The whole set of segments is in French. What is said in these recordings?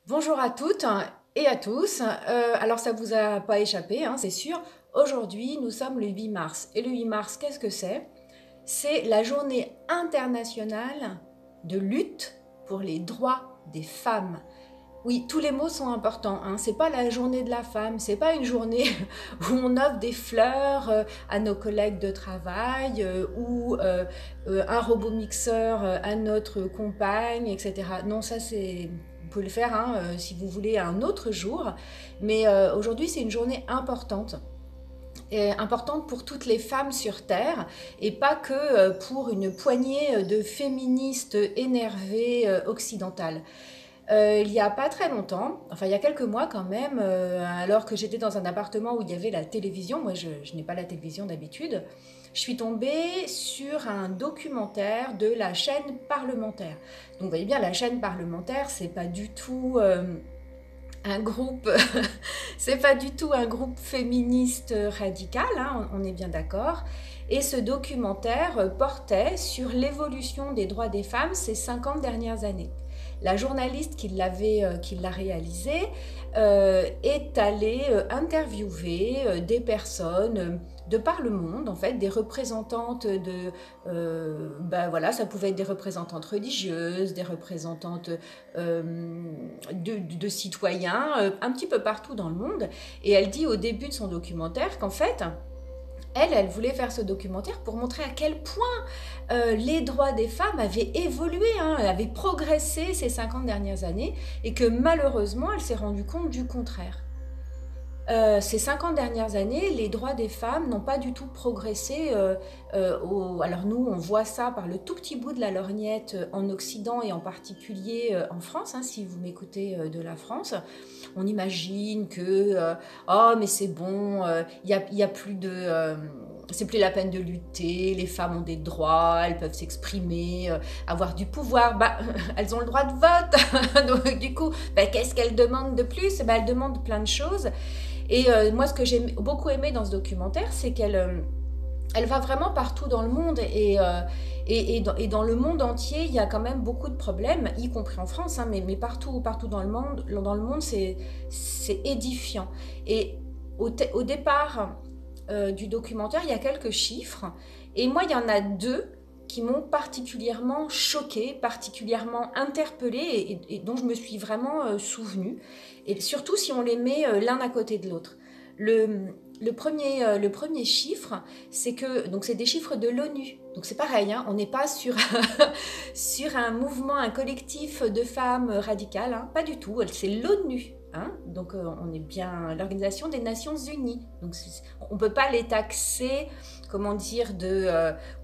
Bonjour à toutes et à tous. Alors ça vous a pas échappé, hein, c'est sûr. Aujourd'hui, nous sommes le 8 mars. Et le 8 mars, qu'est-ce que c'est? C'est la journée internationale de lutte pour les droits des femmes. Oui, tous les mots sont importants, hein. C'est pas la journée de la femme, c'est pas une journée où on offre des fleurs à nos collègues de travail ou un robot mixeur à notre compagne, etc. Non, ça c'est vous pouvez le faire hein, si vous voulez un autre jour, mais aujourd'hui c'est une journée importante. Et importante pour toutes les femmes sur Terre et pas que pour une poignée de féministes énervées occidentales. Il y a pas très longtemps, enfin il y a quelques mois quand même, alors que j'étais dans un appartement où il y avait la télévision, moi je n'ai pas la télévision d'habitude, je suis tombée sur un documentaire de la chaîne parlementaire. Donc vous voyez bien, la chaîne parlementaire, c'est pas du tout un groupe, c'est pas du tout un groupe féministe radical, hein, on est bien d'accord. Et ce documentaire portait sur l'évolution des droits des femmes ces 50 dernières années. La journaliste qui l'a réalisé est allée interviewer des personnes de par le monde, en fait, des représentantes ben voilà, ça pouvait être des représentantes religieuses, des représentantes de citoyens, un petit peu partout dans le monde. Et elle dit au début de son documentaire qu'en fait, elle voulait faire ce documentaire pour montrer à quel point les droits des femmes avaient évolué, hein, avaient progressé ces 50 dernières années, et que malheureusement, elle s'est rendue compte du contraire. Ces 50 dernières années, les droits des femmes n'ont pas du tout progressé. Alors nous, on voit ça par le tout petit bout de la lorgnette en Occident et en particulier en France, hein, si vous m'écoutez de la France. On imagine que oh mais c'est bon, y a plus de c'est plus la peine de lutter, les femmes ont des droits, elles peuvent s'exprimer, avoir du pouvoir. Bah, elles ont le droit de vote. Donc du coup, bah, qu'est-ce qu'elles demandent de plus? Bah, elles demandent plein de choses. Et moi, ce que j'ai beaucoup aimé dans ce documentaire, c'est qu'elle elle va vraiment partout dans le monde et dans le monde entier, il y a quand même beaucoup de problèmes, y compris en France, hein, mais partout dans le monde c'est édifiant. Et au départ du documentaire, il y a quelques chiffres, et moi, il y en a deux qui m'ont particulièrement choquée, particulièrement interpellée et dont je me suis vraiment souvenue. Et surtout si on les met l'un à côté de l'autre. Le premier chiffre, c'est que donc c'est des chiffres de l'ONU. Donc c'est pareil, hein, on n'est pas sur, sur un mouvement, un collectif de femmes radicales, hein, pas du tout. C'est l'ONU. Hein, donc on est bien l'Organisation des Nations Unies. Donc on ne peut pas les taxer, comment dire,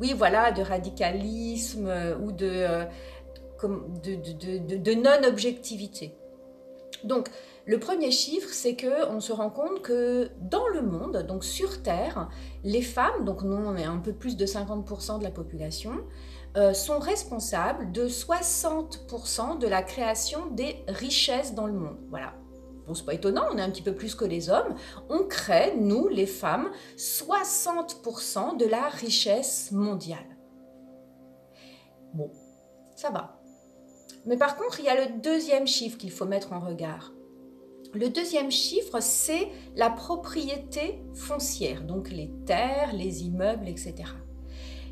oui voilà, de radicalisme ou de non-objectivité. Donc, le premier chiffre, c'est qu'on se rend compte que dans le monde, donc sur Terre, les femmes, donc nous on est un peu plus de 50% de la population, sont responsables de 60% de la création des richesses dans le monde. Voilà. Bon, c'est pas étonnant, on est un petit peu plus que les hommes. On crée, nous, les femmes, 60% de la richesse mondiale. Bon, ça va. Mais par contre, il y a le deuxième chiffre qu'il faut mettre en regard. Le deuxième chiffre, c'est la propriété foncière, donc les terres, les immeubles, etc.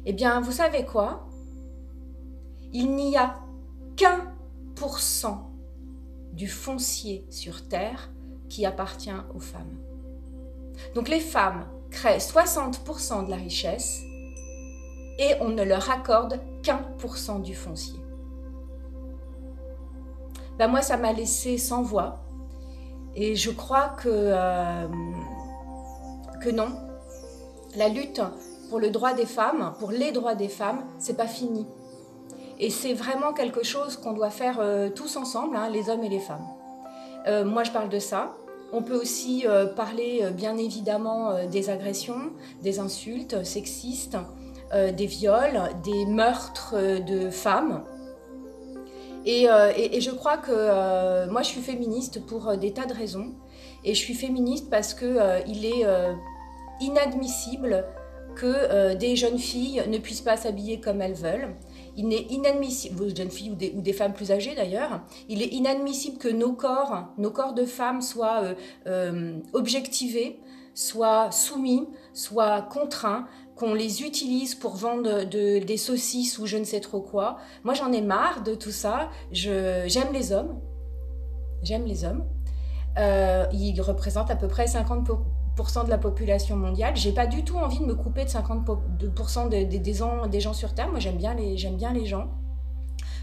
Eh bien, vous savez quoi? Il n'y a qu'un pour cent du foncier sur Terre qui appartient aux femmes. Donc les femmes créent 60% de la richesse et on ne leur accorde qu'un pour cent du foncier. Ben moi, ça m'a laissé sans voix. Et je crois que non, la lutte pour le droit des femmes, pour les droits des femmes, c'est pas fini. Et c'est vraiment quelque chose qu'on doit faire tous ensemble, hein, les hommes et les femmes. Moi, je parle de ça. On peut aussi parler, bien évidemment, des agressions, des insultes sexistes, des viols, des meurtres de femmes. Et je crois que moi, je suis féministe pour des tas de raisons. Et je suis féministe parce qu'il est inadmissible que des jeunes filles ne puissent pas s'habiller comme elles veulent. il est inadmissible, vos jeunes filles ou des femmes plus âgées d'ailleurs, il est inadmissible que nos corps de femmes soient objectivés, soient soumis, soient contraints, qu'on les utilise pour vendre des saucisses ou je ne sais trop quoi. Moi, j'en ai marre de tout ça. J'aime les hommes. J'aime les hommes. Ils représentent à peu près 50% de la population mondiale. J'ai pas du tout envie de me couper de 50% des gens sur Terre. Moi, j'aime bien les gens.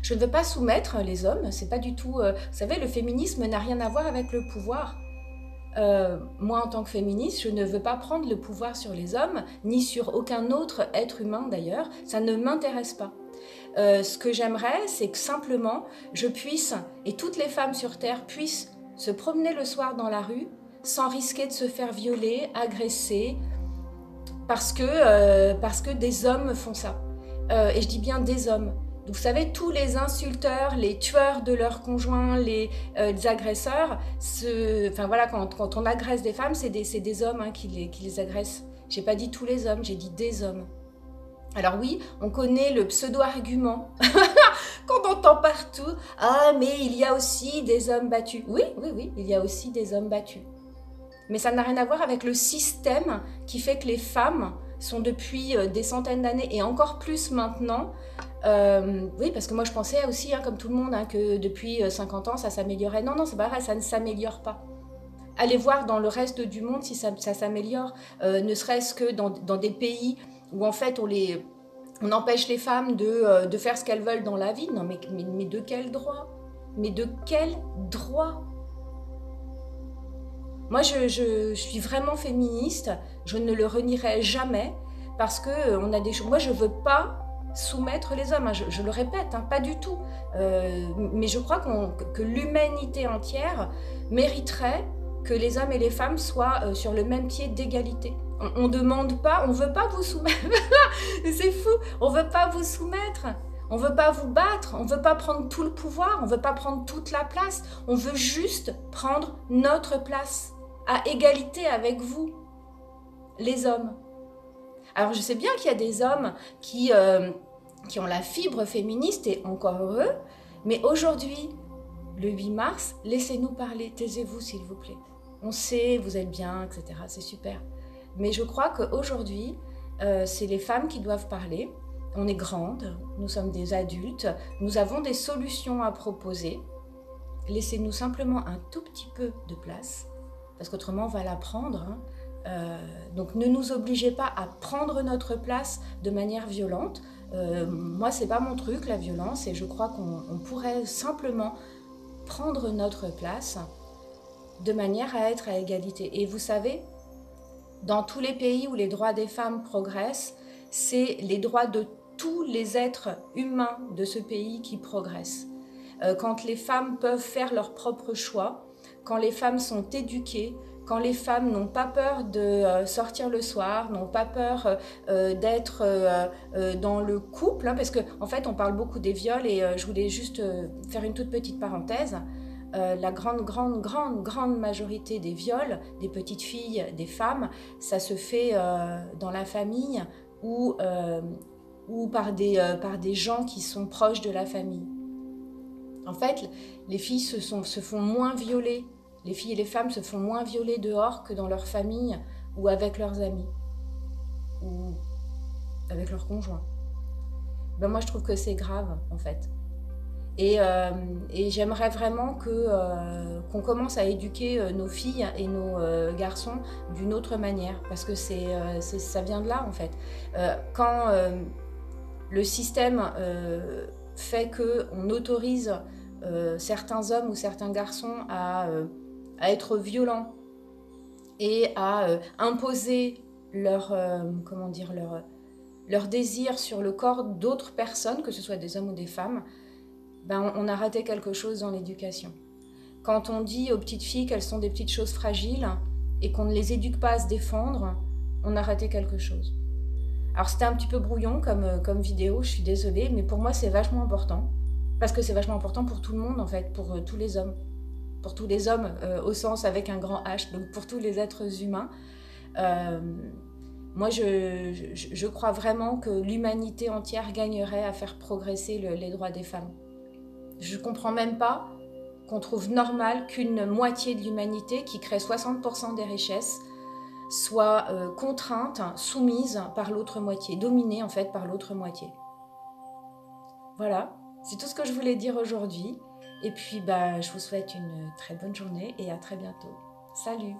Je ne veux pas soumettre les hommes. C'est pas du tout... vous savez, le féminisme n'a rien à voir avec le pouvoir. Moi, en tant que féministe, je ne veux pas prendre le pouvoir sur les hommes, ni sur aucun autre être humain d'ailleurs. Ça ne m'intéresse pas. Ce que j'aimerais, c'est que simplement, je puisse, et toutes les femmes sur Terre puissent se promener le soir dans la rue sans risquer de se faire violer, agresser, parce que des hommes font ça. Et je dis bien des hommes. Vous savez, tous les insulteurs, les tueurs de leurs conjoints, les agresseurs, enfin voilà, quand on agresse des femmes, c'est des hommes qui les agressent. J'ai pas dit tous les hommes, j'ai dit des hommes. Alors oui, on connaît le pseudo-argument qu'on entend partout. Ah, mais il y a aussi des hommes battus. Oui, il y a aussi des hommes battus. Mais ça n'a rien à voir avec le système qui fait que les femmes sont depuis des centaines d'années et encore plus maintenant. Oui, parce que moi je pensais aussi, comme tout le monde, que depuis 50 ans ça s'améliorait. Non, c'est pas vrai, ça ne s'améliore pas. Allez voir dans le reste du monde si ça s'améliore, ne serait-ce que dans des pays où en fait on empêche les femmes de faire ce qu'elles veulent dans la vie. Non, mais de quel droit? Mais de quel droit? Moi, je suis vraiment féministe, je ne le renierai jamais, parce que on a des choses. Moi, je ne veux pas soumettre les hommes, je le répète, pas du tout. Mais je crois que l'humanité entière mériterait que les hommes et les femmes soient sur le même pied d'égalité. On ne demande pas, on ne veut pas vous soumettre. C'est fou, on ne veut pas vous soumettre. On ne veut pas vous battre, on ne veut pas prendre tout le pouvoir, on ne veut pas prendre toute la place. On veut juste prendre notre place, à égalité avec vous, les hommes. Alors je sais bien qu'il y a des hommes qui ont la fibre féministe, et encore heureux, mais aujourd'hui, le 8 mars, laissez-nous parler, taisez-vous s'il vous plaît. On sait, vous êtes bien, etc., c'est super. Mais je crois qu'aujourd'hui, c'est les femmes qui doivent parler. On est grandes, nous sommes des adultes, nous avons des solutions à proposer. Laissez-nous simplement un tout petit peu de place, parce qu'autrement on va la prendre. Donc ne nous obligez pas à prendre notre place de manière violente. Moi, c'est pas mon truc, la violence, et je crois qu'on pourrait simplement prendre notre place de manière à être à égalité. Et vous savez, dans tous les pays où les droits des femmes progressent, c'est les droits de tous les êtres humains de ce pays qui progressent. Quand les femmes peuvent faire leurs propres choix, quand les femmes sont éduquées, quand les femmes n'ont pas peur de sortir le soir, n'ont pas peur d'être dans le couple, parce qu'en fait on parle beaucoup des viols, et je voulais juste faire une toute petite parenthèse. La grande majorité des viols, des petites filles, des femmes, ça se fait dans la famille ou par des gens qui sont proches de la famille. En fait, les filles se font moins violer. Les filles et les femmes se font moins violer dehors que dans leur famille ou avec leurs amis ou avec leurs conjoints. Moi, je trouve que c'est grave, en fait. Et j'aimerais vraiment qu'on commence à éduquer nos filles et nos garçons d'une autre manière, parce que ça vient de là, en fait. Quand le système fait qu'on autorise certains hommes ou certains garçons à être violents et à imposer leur désir sur le corps d'autres personnes, que ce soit des hommes ou des femmes, on a raté quelque chose dans l'éducation. Quand on dit aux petites filles qu'elles sont des petites choses fragiles et qu'on ne les éduque pas à se défendre, on a raté quelque chose. Alors c'était un petit peu brouillon comme vidéo, je suis désolée, mais pour moi c'est vachement important. Parce que c'est vachement important pour tout le monde, en fait, pour tous les hommes. Pour tous les hommes, au sens avec un grand H, donc pour tous les êtres humains. Moi, je crois vraiment que l'humanité entière gagnerait à faire progresser les droits des femmes. Je ne comprends même pas qu'on trouve normal qu'une moitié de l'humanité, qui crée 60% des richesses, soit contrainte, soumise par l'autre moitié, dominée en fait par l'autre moitié. Voilà, c'est tout ce que je voulais dire aujourd'hui. Et puis, bah, je vous souhaite une très bonne journée et à très bientôt. Salut!